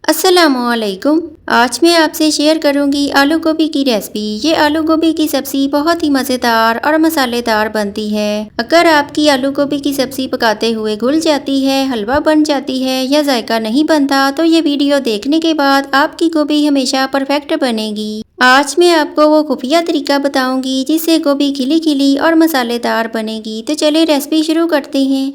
अस्सलामुअलैकुम। आज मैं आपसे शेयर करूंगी आलू गोभी की रेसिपी। ये आलू गोभी की सब्ज़ी बहुत ही मज़ेदार और मसालेदार बनती है। अगर आपकी आलू गोभी की सब्ज़ी पकाते हुए घुल जाती है, हलवा बन जाती है या जायका नहीं बनता, तो ये वीडियो देखने के बाद आपकी गोभी हमेशा परफेक्ट बनेगी। आज मैं आपको वो खुफिया तरीका बताऊंगी जिससे गोभी खिली खिली और मसालेदार बनेगी। तो चलिए रेसिपी शुरू करते हैं।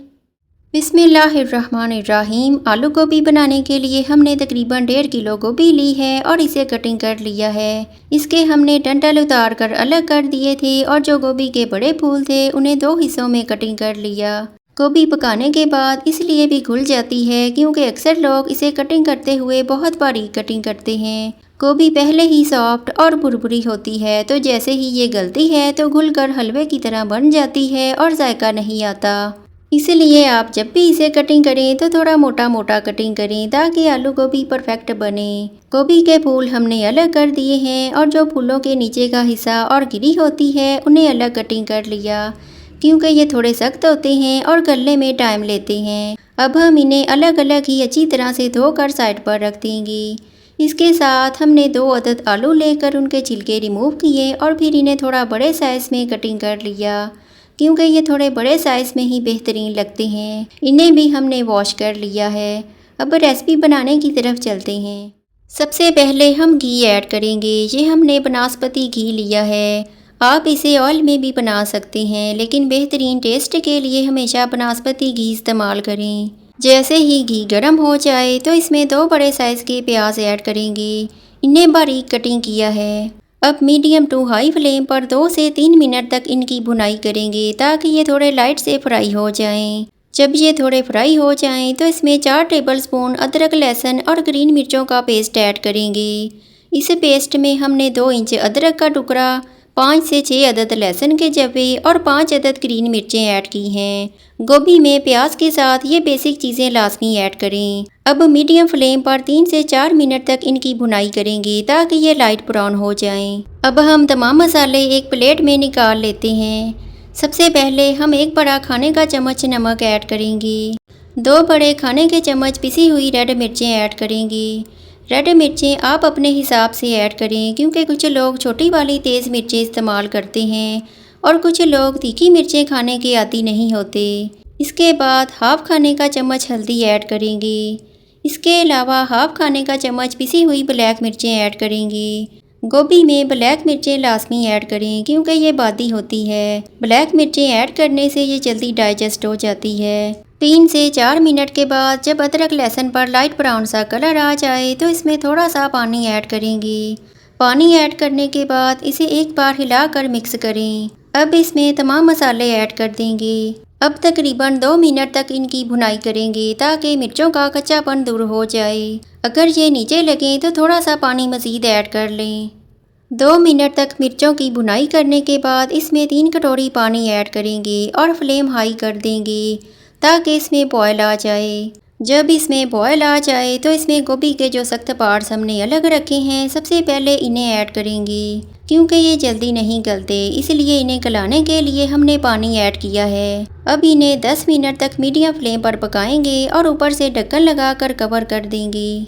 बिस्मिल्लाहिर्रहमानिर्रहीम। आलू गोभी बनाने के लिए हमने तकरीबन 1.5 किलो गोभी ली है और इसे कटिंग कर लिया है। इसके हमने डंठल उतार कर अलग कर दिए थे और जो गोभी के बड़े फूल थे उन्हें 2 हिस्सों में कटिंग कर लिया। गोभी पकाने के बाद इसलिए भी घुल जाती है क्योंकि अक्सर लोग इसे कटिंग करते हुए बहुत बारीक कटिंग करते हैं। गोभी पहले ही सॉफ्ट और भुरभुरी होती है, तो जैसे ही ये गलती है तो घुलकर हलवे की तरह बन जाती है और जायका नहीं आता। इसलिए आप जब भी इसे कटिंग करें तो थोड़ा मोटा मोटा कटिंग करें ताकि आलू गोभी परफेक्ट बने। गोभी के फूल हमने अलग कर दिए हैं और जो फूलों के नीचे का हिस्सा और गिरी होती है उन्हें अलग कटिंग कर लिया क्योंकि ये थोड़े सख्त होते हैं और गलने में टाइम लेते हैं। अब हम इन्हें अलग अलग ही अच्छी तरह से धोकर साइड पर रख देंगे। इसके साथ हमने 2 अदद आलू लेकर उनके छिलके रिमूव किए और फिर इन्हें थोड़ा बड़े साइज़ में कटिंग कर लिया क्योंकि ये थोड़े बड़े साइज़ में ही बेहतरीन लगते हैं। इन्हें भी हमने वॉश कर लिया है। अब रेसिपी बनाने की तरफ चलते हैं। सबसे पहले हम घी ऐड करेंगे। ये हमने बनास्पति घी लिया है। आप इसे ऑयल में भी बना सकते हैं, लेकिन बेहतरीन टेस्ट के लिए हमेशा बनास्पति घी इस्तेमाल करें। जैसे ही घी गर्म हो जाए तो इसमें 2 बड़े साइज़ के प्याज ऐड करेंगे। इन्हें बारीक कटिंग किया है। अब मीडियम टू हाई फ्लेम पर 2 से 3 मिनट तक इनकी भुनाई करेंगे ताकि ये थोड़े लाइट से फ्राई हो जाएं। जब ये थोड़े फ्राई हो जाएं तो इसमें 4 टेबलस्पून अदरक, लहसुन और ग्रीन मिर्चों का पेस्ट ऐड करेंगे। इस पेस्ट में हमने 2 इंच अदरक का टुकड़ा, 5 से 6 अदद लहसुन के जवे और 5 अदद ग्रीन मिर्चें ऐड की हैं। गोभी में प्याज के साथ ये बेसिक चीज़ें लाजमी ऐड करें। अब मीडियम फ्लेम पर 3 से 4 मिनट तक इनकी भुनाई करेंगे ताकि ये लाइट ब्राउन हो जाएं। अब हम तमाम मसाले एक प्लेट में निकाल लेते हैं। सबसे पहले हम 1 बड़ा खाने का चम्मच नमक ऐड करेंगे। 2 बड़े खाने के चम्मच पिसी हुई रेड मिर्चें ऐड करेंगे। रेड मिर्चें आप अपने हिसाब से ऐड करें क्योंकि कुछ लोग छोटी वाली तेज़ मिर्चें इस्तेमाल करते हैं और कुछ लोग तीखी मिर्चें खाने के आदी नहीं होते। इसके बाद हाफ खाने का चम्मच हल्दी ऐड करेंगे। इसके अलावा हाफ खाने का चम्मच पिसी हुई ब्लैक मिर्चें ऐड करेंगे। गोभी में ब्लैक मिर्चें लाजमी ऐड करें क्योंकि ये बादी होती है। ब्लैक मिर्चें ऐड करने से ये जल्दी डाइजेस्ट हो जाती है। 3 से 4 मिनट के बाद जब अदरक लहसुन पर लाइट ब्राउन सा कलर आ जाए तो इसमें थोड़ा सा पानी ऐड करेंगे। पानी ऐड करने के बाद इसे एक बार हिलाकर मिक्स करें। अब इसमें तमाम मसाले ऐड कर देंगे। अब तकरीबन 2 मिनट तक इनकी भुनाई करेंगे ताकि मिर्चों का कच्चापन दूर हो जाए। अगर ये नीचे लगे तो थोड़ा सा पानी मज़ीद ऐड कर लें। 2 मिनट तक मिर्चों की भुनाई करने के बाद इसमें 3 कटोरी पानी ऐड करेंगे और फ्लेम हाई कर देंगे ताकि इसमें बॉयल आ जाए। जब इसमें बॉयल आ जाए तो इसमें गोभी के जो सख्त पार्ट्स हमने अलग रखे हैं सबसे पहले इन्हें ऐड करेंगे क्योंकि ये जल्दी नहीं गलते, इसलिए इन्हें गलाने के लिए हमने पानी ऐड किया है। अब इन्हें 10 मिनट तक मीडियम फ्लेम पर पकाएंगे और ऊपर से ढक्कन लगाकर कवर कर देंगे।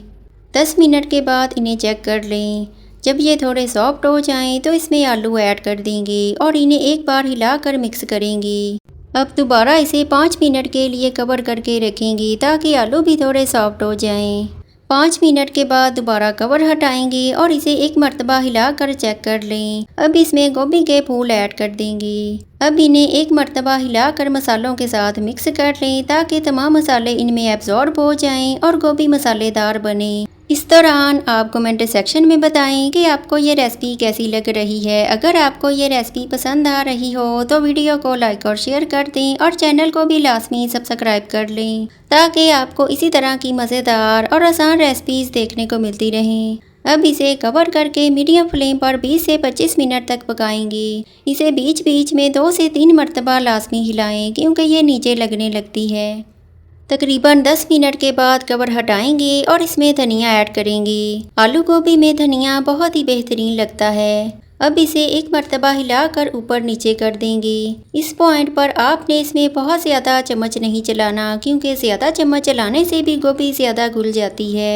10 मिनट के बाद इन्हें चेक कर लें। जब ये थोड़े सॉफ्ट हो जाएं तो इसमें आलू ऐड कर देंगे और इन्हें एक बार हिलाकर मिक्स करेंगे। अब दोबारा इसे 5 मिनट के लिए कवर करके रखेंगे ताकि आलू भी थोड़े सॉफ्ट हो जाएं। 5 मिनट के बाद दोबारा कवर हटाएंगे और इसे एक मरतबा हिलाकर चेक कर लें। अब इसमें गोभी के फूल ऐड कर देंगे। अब इन्हें एक मरतबा हिलाकर मसालों के साथ मिक्स कर लें ताकि तमाम मसाले इनमें एब्जॉर्ब हो जाएं और गोभी मसालेदार बने। इस दौरान आप कमेंट सेक्शन में बताएं कि आपको ये रेसिपी कैसी लग रही है। अगर आपको ये रेसिपी पसंद आ रही हो तो वीडियो को लाइक और शेयर कर दें और चैनल को भी लाजमी सब्सक्राइब कर लें ताकि आपको इसी तरह की मज़ेदार और आसान रेसिपीज़ देखने को मिलती रहें। अब इसे कवर करके मीडियम फ्लेम पर 20 से 25 मिनट तक पकाएंगे। इसे बीच बीच में 2 से 3 मरतबा लाजमी हिलाएं क्योंकि ये नीचे लगने लगती है। तकरीबन 10 मिनट के बाद कवर हटाएंगे और इसमें धनिया ऐड करेंगे। आलू गोभी में धनिया बहुत ही बेहतरीन लगता है। अब इसे एक मरतबा हिलाकर ऊपर नीचे कर देंगे। इस पॉइंट पर आपने इसमें बहुत ज़्यादा चम्मच नहीं चलाना क्योंकि ज़्यादा चम्मच चलाने से भी गोभी ज़्यादा घुल जाती है।